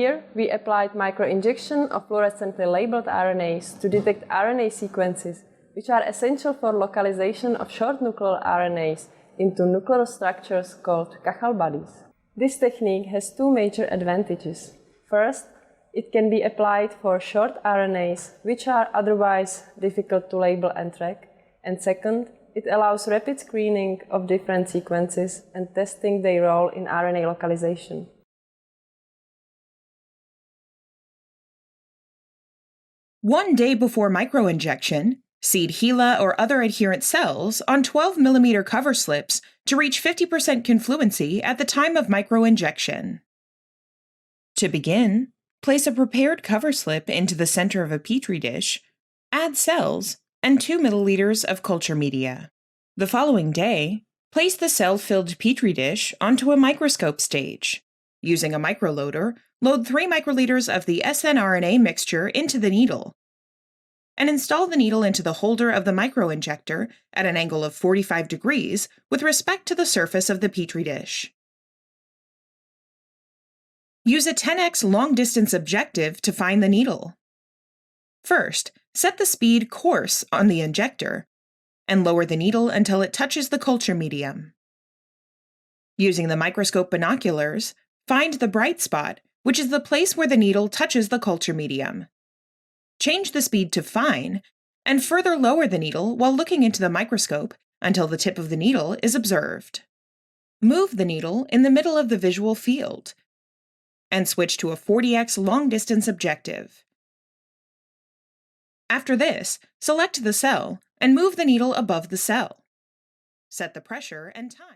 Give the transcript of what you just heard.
Here, we applied microinjection of fluorescently labeled RNAs to detect RNA sequences, which are essential for localization of short nuclear RNAs into nuclear structures called Cajal bodies. This technique has two major advantages. First, it can be applied for short RNAs, which are otherwise difficult to label and track. And second, it allows rapid screening of different sequences and testing their role in RNA localization. One day before microinjection, seed Hela or other adherent cells on 12 mm cover slips to reach 50% confluency at the time of microinjection. To begin, place a prepared cover slip into the center of a petri dish, add cells, and 2 milliliters of culture media. The following day, place the cell-filled petri dish onto a microscope stage. Using a microloader, load 3 microliters of the snRNA mixture into the needle, and install the needle into the holder of the microinjector at an angle of 45 degrees with respect to the surface of the petri dish. Use a 10x long-distance objective to find the needle. First, set the speed coarse on the injector and lower the needle until it touches the culture medium. Using the microscope binoculars, find the bright spot, which is the place where the needle touches the culture medium. Change the speed to fine, and further lower the needle while looking into the microscope until the tip of the needle is observed. Move the needle in the middle of the visual field, and switch to a 40x long-distance objective. After this, select the cell and move the needle above the cell. Set the pressure and time.